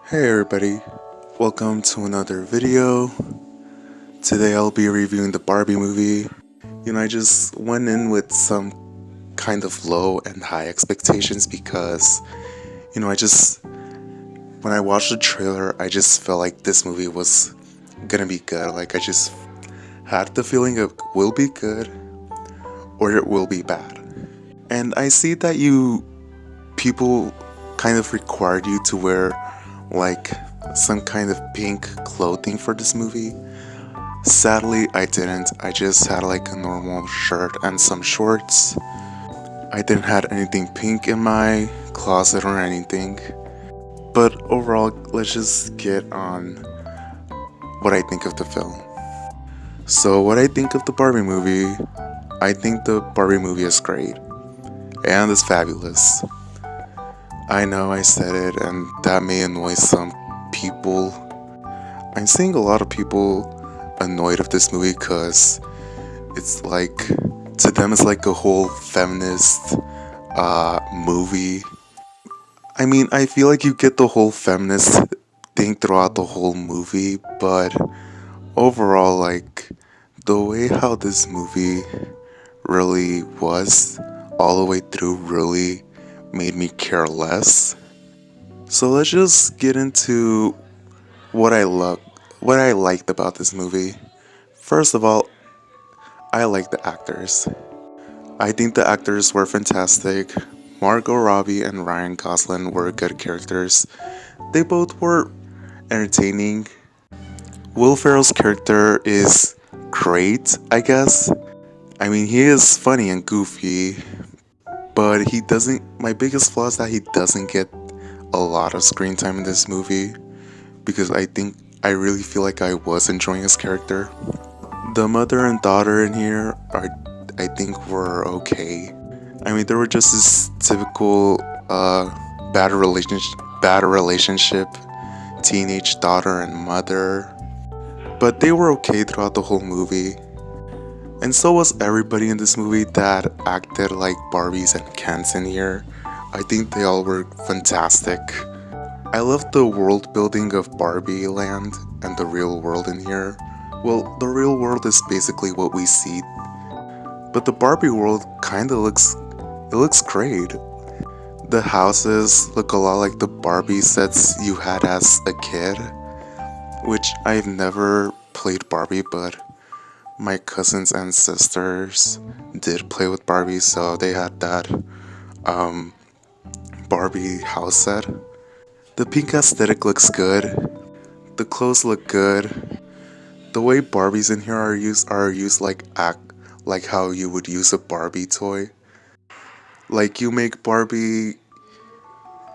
Hey everybody, welcome to another video. Today I'll be reviewing the Barbie movie. I just went in with some kind of low and high expectations because, I just, when I watched the trailer, I just felt like this movie was gonna be good. Like, I just had the feeling it will be good or it will be bad. And I see that people kind of required you to wear like some kind of pink clothing for this movie. Sadly, I didn't. I just had like a normal shirt and some shorts. I didn't have anything pink in my closet or anything. But overall, let's just get on what I think of the film. So, what I think of the Barbie movie, I think the Barbie movie is great and it's fabulous. I know I said it, and that may annoy some people. I'm seeing a lot of people annoyed of this movie because it's like, to them, it's like a whole feminist movie. I mean, I feel like you get the whole feminist thing throughout the whole movie, but overall, like, the way how this movie really was all the way through really made me care less. So let's just get into what what I liked about this movie. First of all, I like the actors. I think the actors were fantastic. Margot Robbie and Ryan Gosling were good characters. They both were entertaining. Will Ferrell's character is great, I guess. I mean, he is funny and goofy, but he doesn't. My biggest flaw is that he doesn't get a lot of screen time in this movie because I really feel like I was enjoying his character. The mother and daughter in here I think were okay. I mean, they were just this typical bad relationship, teenage daughter and mother, but they were okay throughout the whole movie. And so was everybody in this movie that acted like Barbies and Kens in here. I think they all were fantastic. I love the world building of Barbie Land and the real world in here. Well, the real world is basically what we see, but the Barbie world looks great. The houses look a lot like the Barbie sets you had as a kid, which I've never played Barbie, but my cousins and sisters did play with Barbie, so they had that Barbie house set. The pink aesthetic looks good. The clothes look good. The way Barbies in here are used like how you would use a Barbie toy. Like you make Barbie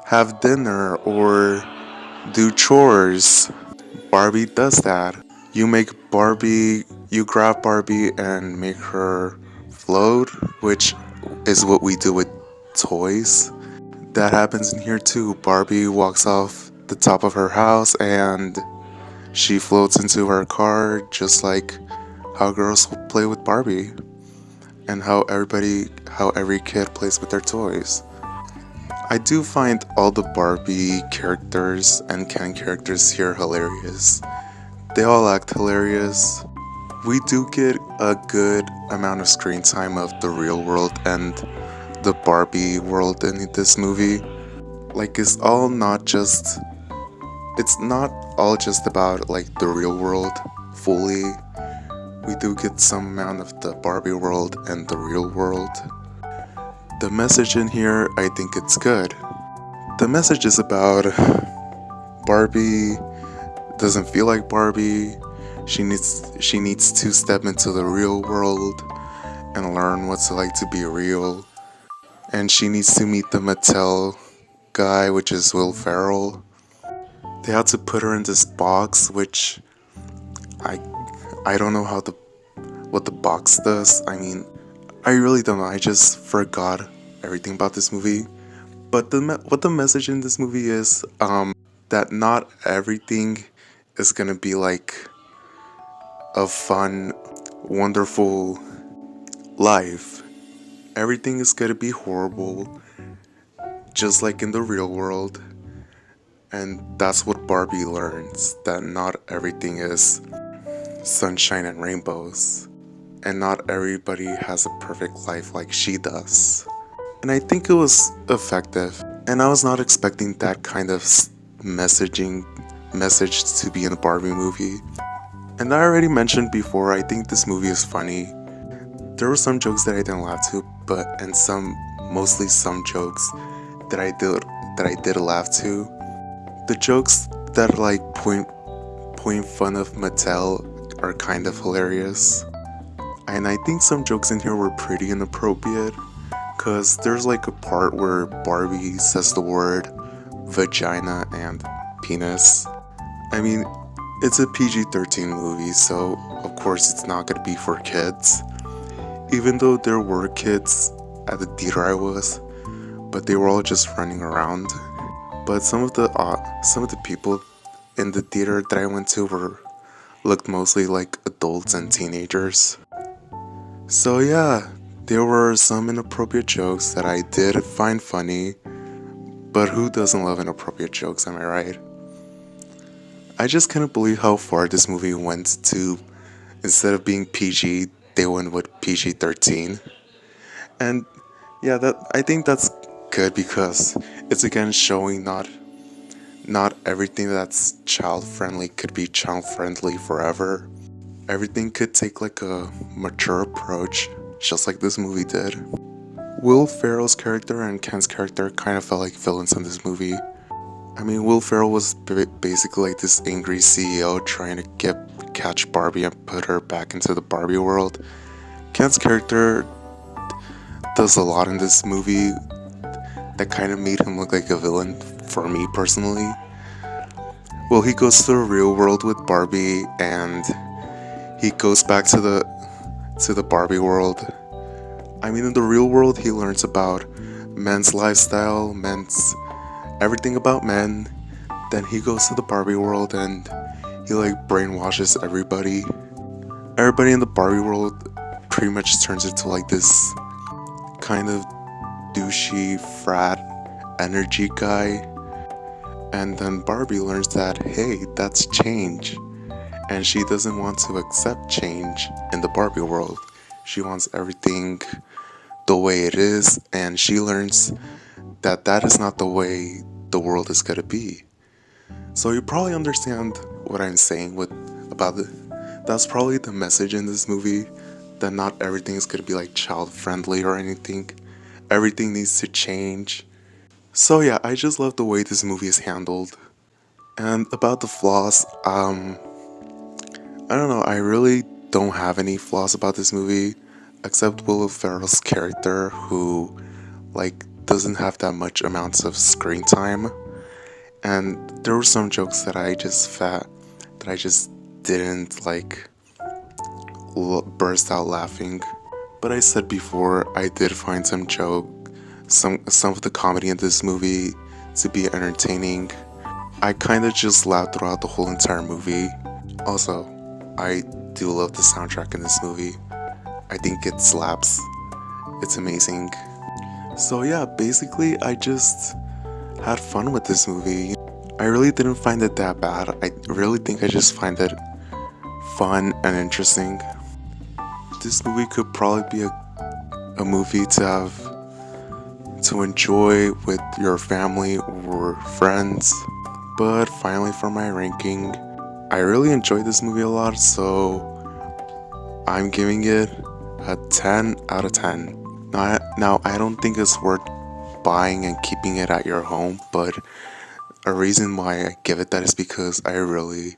have dinner or do chores. Barbie does that. You grab Barbie and make her float, which is what we do with toys. That happens in here too. Barbie walks off the top of her house and she floats into her car, just like how girls play with Barbie and how every kid plays with their toys. I do find all the Barbie characters and Ken characters here hilarious. They all act hilarious. We do get a good amount of screen time of the real world and the Barbie world in this movie. Like it's not all just about like the real world fully. We do get some amount of the Barbie world and the real world. The message in here, I think it's good. The message is about Barbie doesn't feel like Barbie. She needs to step into the real world and learn what's it like to be real. And she needs to meet the Mattel guy, which is Will Ferrell. They had to put her in this box, which I I don't know what the box does. I mean, I really don't know. I just forgot everything about this movie. But what the message in this movie is that not everything is gonna be like a fun, wonderful life. Everything is gonna be horrible, just like in the real world. And that's what Barbie learns, that not everything is sunshine and rainbows, and not everybody has a perfect life like she does. And I think it was effective, and I was not expecting that kind of message to be in a Barbie movie. And I already mentioned before, I think this movie is funny. There were some jokes that I didn't laugh to, and mostly some jokes that I did laugh to. The jokes that like point fun of Mattel are kind of hilarious. And I think some jokes in here were pretty inappropriate, cause there's like a part where Barbie says the word vagina and penis. I mean, it's a PG-13 movie, so of course it's not gonna be for kids. Even though there were kids at the theater I was, but they were all just running around. But some of the people in the theater that I went to looked mostly like adults and teenagers. So yeah, there were some inappropriate jokes that I did find funny, but who doesn't love inappropriate jokes, am I right? I just couldn't believe how far this movie went to, instead of being PG, they went with PG-13. And yeah, I think that's good because it's again showing not everything that's child friendly could be child friendly forever. Everything could take like a mature approach, just like this movie did. Will Ferrell's character and Ken's character kind of felt like villains in this movie. I mean, Will Ferrell was basically like this angry CEO trying to catch Barbie and put her back into the Barbie world. Ken's character does a lot in this movie that kind of made him look like a villain for me personally. Well, he goes to the real world with Barbie and he goes back to the Barbie world. I mean, in the real world, he learns about men's lifestyle, everything about men. Then he goes to the Barbie world and he like brainwashes everybody. Everybody in the Barbie world pretty much turns into like this kind of douchey frat energy guy. And then Barbie learns that, hey, that's change. And she doesn't want to accept change in the Barbie world. She wants everything the way it is, and she learns that that is not the way the world is gonna be. So you probably understand what I'm saying about it. That's probably the message in this movie, that not everything is gonna be like child friendly or anything. Everything needs to change. So yeah, I just love the way this movie is handled. And about the flaws, I don't know, I really don't have any flaws about this movie, except Will Ferrell's character, who like doesn't have that much amounts of screen time. And there were some jokes that I just didn't like burst out laughing. But I said before, I did find some of the comedy in this movie to be entertaining. I kind of just laughed throughout the whole entire movie. Also, I do love the soundtrack in this movie. I think it slaps. It's amazing. So yeah, basically I just had fun with this movie. I really didn't find it that bad. I really think I just find it fun and interesting. This movie could probably be a movie to enjoy with your family or friends. But finally, for my ranking, I really enjoyed this movie a lot, so I'm giving it a 10 out of 10. Now, I don't think it's worth buying and keeping it at your home, but a reason why I give it that is because I really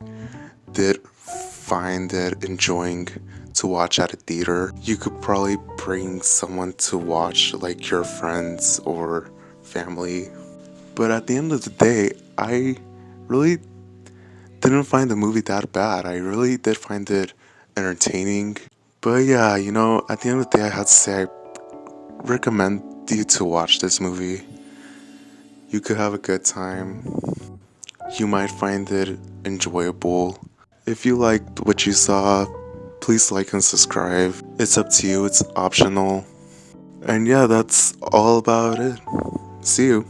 did find it enjoying to watch at a theater. You could probably bring someone to watch, like your friends or family. But at the end of the day, I really didn't find the movie that bad. I really did find it entertaining. But yeah, at the end of the day, I had to say I recommend you to watch this movie. You could have a good time. You might find it enjoyable. If you liked what you saw, please like and subscribe. It's up to you, it's optional. And yeah, that's all about it. See you.